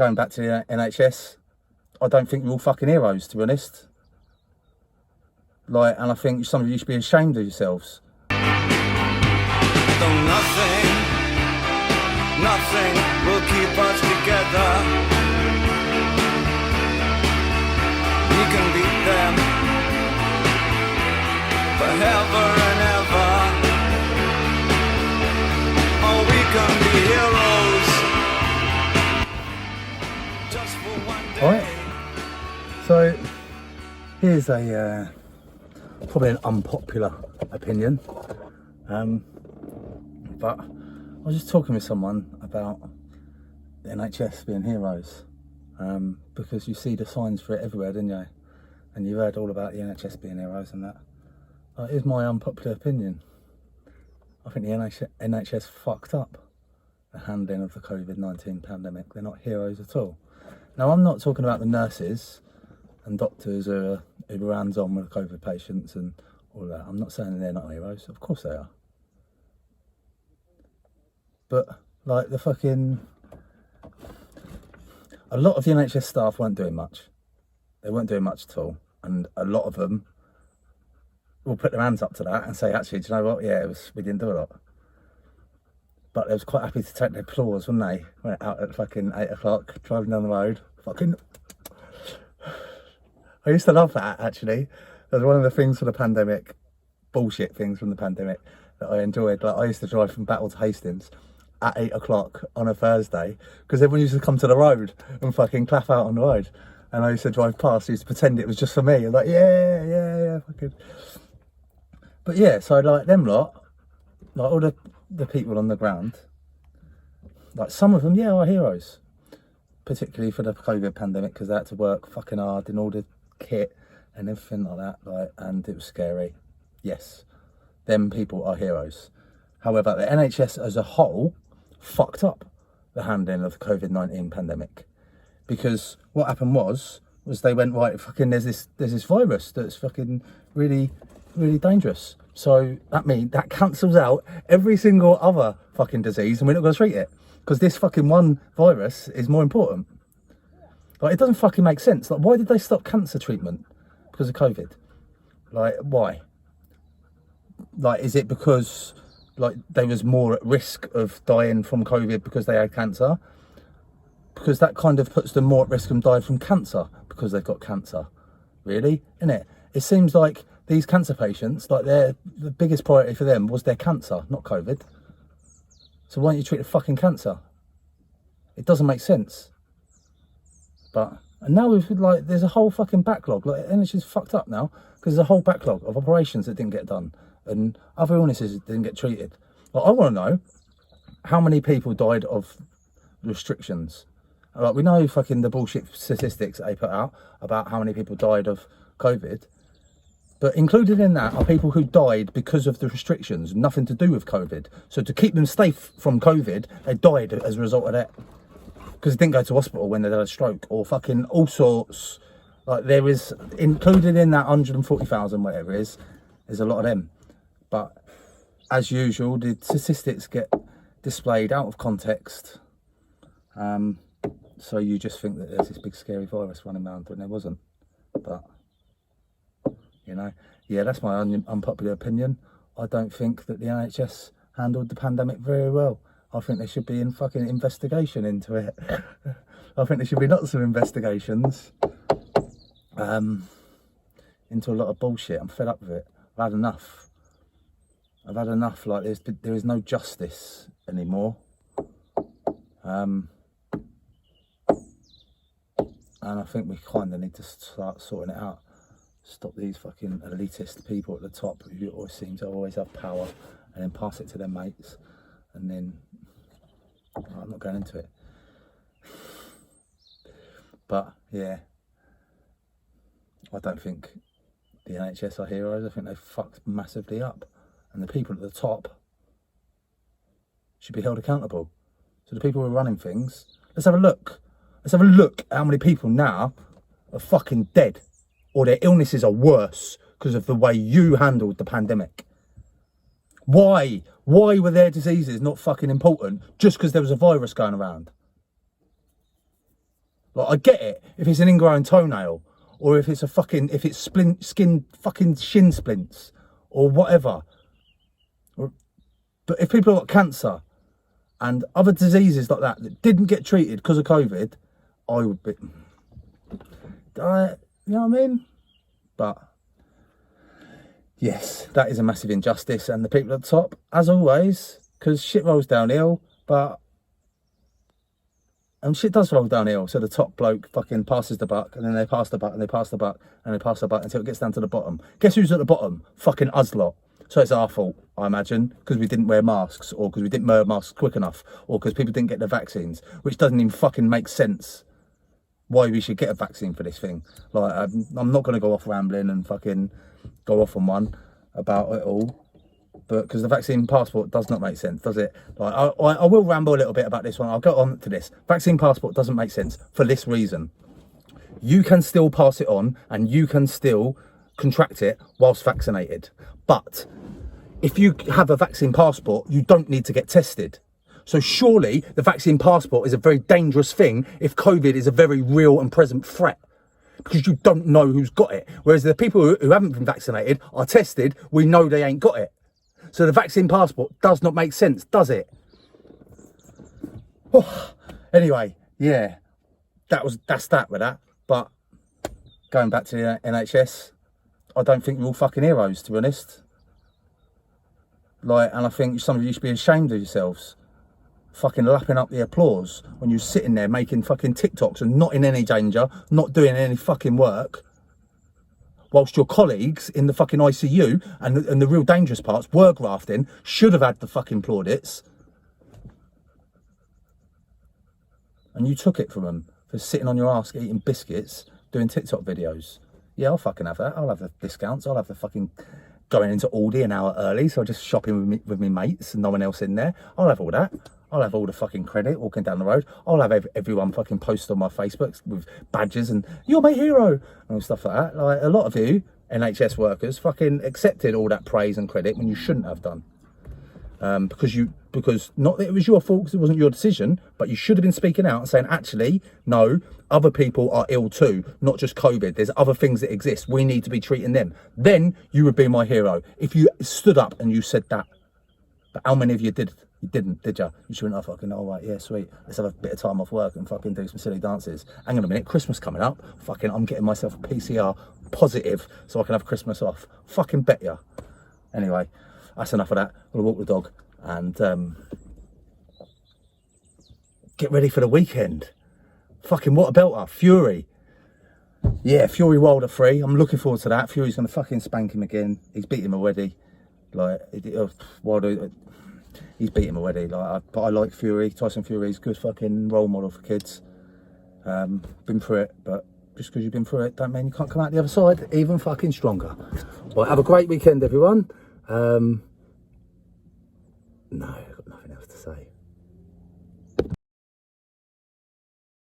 going back to the NHS, I don't think you're all fucking heroes, to be honest. Like, and I think some of you should be ashamed of yourselves. Though nothing will keep us together. We can beat them forever and ever. Oh, we can be heroes just for one day. Alright, so here's a probably an unpopular opinion, but I was just talking with someone about the NHS being heroes, because you see the signs for it everywhere, didn't you? And you've heard all about the NHS being heroes and that. Here's my unpopular opinion. I think the NHS fucked up the handling of the COVID-19 pandemic. They're not heroes at all. Now, I'm not talking about the nurses and doctors who are hands-on with COVID patients and all that. I'm not saying they're not heroes. Of course they are. But, like, a lot of the NHS staff weren't doing much. They weren't doing much at all. And a lot of them will put their hands up to that and say, actually, do you know what? Yeah, we didn't do a lot. But they was quite happy to take their applause, weren't they? Went out at fucking 8 o'clock, driving down the road. Fucking... I used to love that, actually. That was one of the things for the pandemic, bullshit things from the pandemic that I enjoyed. Like, I used to drive from Battle to Hastings at 8 o'clock on a Thursday because everyone used to come to the road and fucking clap out on the road. And I used to drive past, I used to pretend it was just for me. Like, yeah, fucking... But yeah, so like them lot, like all the people on the ground, like some of them, yeah, are heroes. Particularly for the COVID pandemic, because they had to work fucking hard in all the kit and everything like that, like, and it was scary. Yes, them people are heroes. However, the NHS as a whole fucked up the handling of the COVID-19 pandemic, because what happened was they went, right, fucking there's this virus that's fucking really dangerous. So that cancels out every single other fucking disease, and we're not going to treat it because this fucking one virus is more important. Like, it doesn't fucking make sense. Like, why did they stop cancer treatment because of COVID? Like, why? Like, is it because like they was more at risk of dying from COVID because they had cancer? Because that kind of puts them more at risk of dying from cancer because they've got cancer. Really, innit? It seems like these cancer patients, like the biggest priority for them was their cancer, not COVID. So why don't you treat the fucking cancer? It doesn't make sense. And now we've like, there's a whole fucking backlog. Like, NHS is fucked up now because there's a whole backlog of operations that didn't get done and other illnesses that didn't get treated. Like, I want to know how many people died of restrictions. Like, we know fucking the bullshit statistics that they put out about how many people died of COVID. But included in that are people who died because of the restrictions, nothing to do with COVID. So to keep them safe from COVID, they died as a result of that. Because they didn't go to hospital when they had a stroke or fucking all sorts. Like, there is, included in that 140,000, whatever it is, there's a lot of them. But as usual, the statistics get displayed out of context. So you just think that there's this big scary virus running around when there wasn't. But, you know, yeah, that's my unpopular opinion. I don't think that the NHS handled the pandemic very well. I think there should be a fucking investigation into it. I think there should be lots of investigations into a lot of bullshit. I'm fed up with it. I've had enough. Like, there is no justice anymore. And I think we kind of need to start sorting it out. Stop these fucking elitist people at the top who always seem to always have power and then pass it to their mates. And then, I'm not going into it. But, yeah. I don't think the NHS are heroes. I think they fucked massively up. And the people at the top should be held accountable. So the people who are running things, let's have a look. Let's have a look at how many people now are fucking dead. Or their illnesses are worse because of the way you handled the pandemic. Why? Why were their diseases not fucking important just because there was a virus going around? Like, I get it if it's an ingrown toenail, or if it's if it's fucking shin splints, or whatever. But if people have got cancer and other diseases like that didn't get treated because of COVID, I would be, you know what I mean? But yes, that is a massive injustice, and the people at the top, as always, because shit rolls downhill, and shit does roll downhill, so the top bloke fucking passes the buck, and then they pass the buck, and they pass the buck, and they pass the buck until it gets down to the bottom. Guess who's at the bottom? Fucking us lot. So it's our fault, I imagine, because we didn't wear masks, or because we didn't wear masks quick enough, or because people didn't get the vaccines, which doesn't even fucking make sense why we should get a vaccine for this thing. Like, I'm not going to go off rambling and fucking go off on one about it all, but because the vaccine passport does not make sense, does it? Like, I will ramble a little bit about this one. I'll go on to this. Vaccine passport doesn't make sense for this reason. You can still pass it on, and you can still contract it whilst vaccinated. But if you have a vaccine passport, you don't need to get tested. So surely the vaccine passport is a very dangerous thing if COVID is a very real and present threat, because you don't know who's got it. Whereas the people who haven't been vaccinated are tested, we know they ain't got it. So the vaccine passport does not make sense, does it? Oh, anyway, yeah, that's that with that. But going back to the NHS, I don't think we're all fucking heroes, to be honest. Like, and I think some of you should be ashamed of yourselves, fucking lapping up the applause when you're sitting there making fucking TikToks and not in any danger, not doing any fucking work, whilst your colleagues in the fucking ICU and the real dangerous parts were grafting, should have had the fucking plaudits, and you took it from them for sitting on your ass eating biscuits, doing TikTok videos. Yeah, I'll fucking have that. I'll have the discounts. I'll have the fucking going into Aldi an hour early, so I'm just shopping with me mates and no one else in there. I'll have all that. I'll have all the fucking credit walking down the road. I'll have everyone fucking post on my Facebook with badges and "you're my hero" and stuff like that. Like, a lot of you NHS workers fucking accepted all that praise and credit when you shouldn't have done. Because not that it was your fault, because it wasn't your decision, but you should have been speaking out and saying, actually, no, other people are ill too, not just COVID. There's other things that exist. We need to be treating them. Then you would be my hero. If you stood up and you said that. But how many of you did? You didn't, did you? You shouldn't have fucking, oh, right, yeah, sweet. Let's have a bit of time off work and fucking do some silly dances. Hang on a minute, Christmas coming up. Fucking, I'm getting myself a PCR positive so I can have Christmas off. Fucking bet ya. Anyway, that's enough of that. I'll walk the dog and get ready for the weekend. Fucking what a belter. Fury. Yeah, Fury Wilder 3. I'm looking forward to that. Fury's going to fucking spank him again. He's beat him already. Like, Wilder, he's beat him already. Like, but I like Fury. Tyson Fury's a good fucking role model for kids. Been through it, but just because you've been through it don't mean you can't come out the other side even fucking stronger. Well, have a great weekend, everyone. No, I've got nothing else to say.